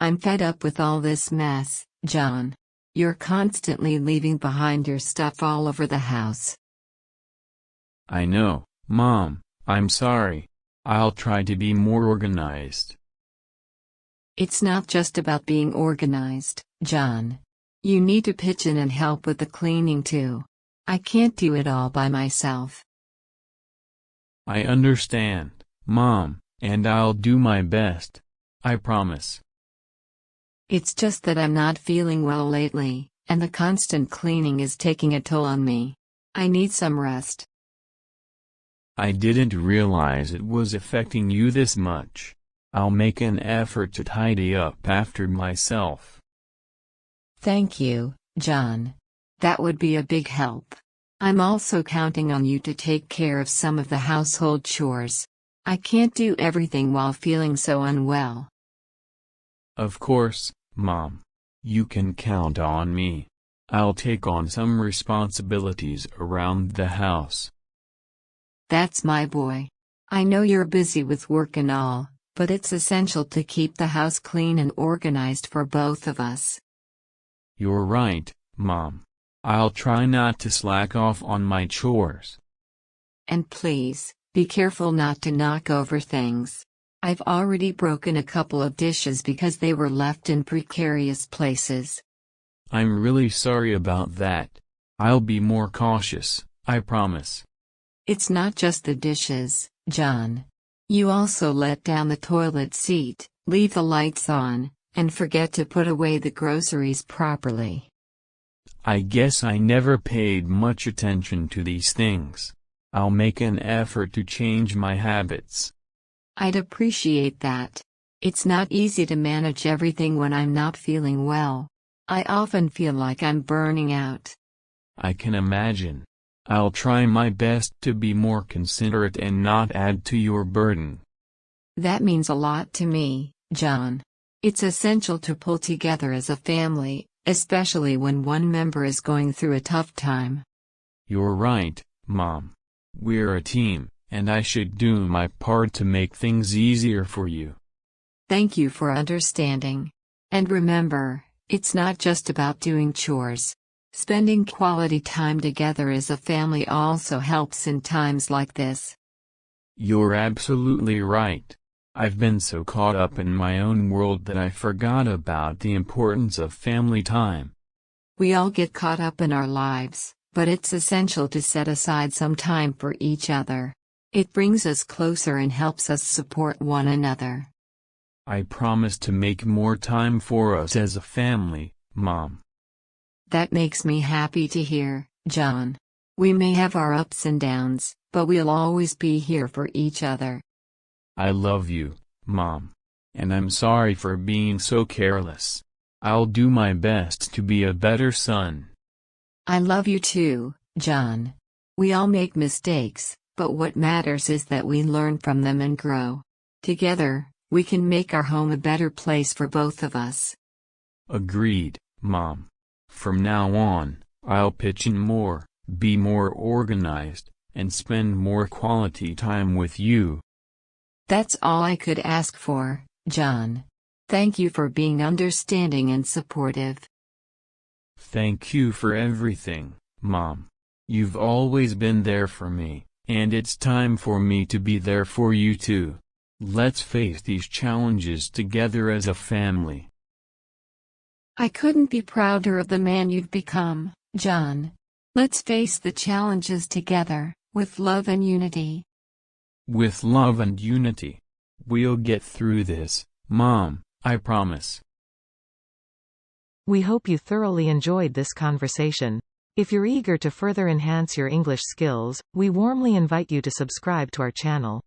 I'm fed up with all this mess, John. You're constantly leaving behind your stuff all over the house. I know, Mom, I'm sorry. I'll try to be more organized. It's not just about being organized, John. You need to pitch in and help with the cleaning too. I can't do it all by myself. I understand, Mom, and I'll do my best. I promise. It's just that I'm not feeling well lately, and the constant cleaning is taking a toll on me. I need some rest. I didn't realize it was affecting you this much. I'll make an effort to tidy up after myself. Thank you, John. That would be a big help. I'm also counting on you to take care of some of the household chores. I can't do everything while feeling so unwell. Of course, Mom. You can count on me. I'll take on some responsibilities around the house. That's my boy. I know you're busy with work and all, but it's essential to keep the house clean and organized for both of us. You're right, Mom. I'll try not to slack off on my chores. And please, be careful not to knock over things. I've already broken a couple of dishes because they were left in precarious places. I'm really sorry about that. I'll be more cautious, I promise. It's not just the dishes, John. You also let down the toilet seat, leave the lights on, and forget to put away the groceries properly. I guess I never paid much attention to these things. I'll make an effort to change my habits. I'd appreciate that. It's not easy to manage everything when I'm not feeling well. I often feel like I'm burning out. I can imagine. I'll try my best to be more considerate and not add to your burden. That means a lot to me, John. It's essential to pull together as a family, especially when one member is going through a tough time. You're right, Mom. We're a team, and I should do my part to make things easier for you. Thank you for understanding. And remember, it's not just about doing chores. Spending quality time together as a family also helps in times like this. You're absolutely right. I've been so caught up in my own world that I forgot about the importance of family time. We all get caught up in our lives, but it's essential to set aside some time for each other. It brings us closer and helps us support one another. I promise to make more time for us as a family, Mom. That makes me happy to hear, John. We may have our ups and downs, but we'll always be here for each other. I love you, Mom. And I'm sorry for being so careless. I'll do my best to be a better son. I love you too, John. We all make mistakes, but what matters is that we learn from them and grow. Together, we can make our home a better place for both of us. Agreed, Mom. From now on, I'll pitch in more, be more organized, and spend more quality time with you. That's all I could ask for, John. Thank you for being understanding and supportive. Thank you for everything, Mom. You've always been there for me, and it's time for me to be there for you too. Let's face these challenges together as a family. I couldn't be prouder of the man you've become, John. Let's face the challenges together, with love and unity. With love and unity. We'll get through this, Mom, I promise. We hope you thoroughly enjoyed this conversation. If you're eager to further enhance your English skills, we warmly invite you to subscribe to our channel.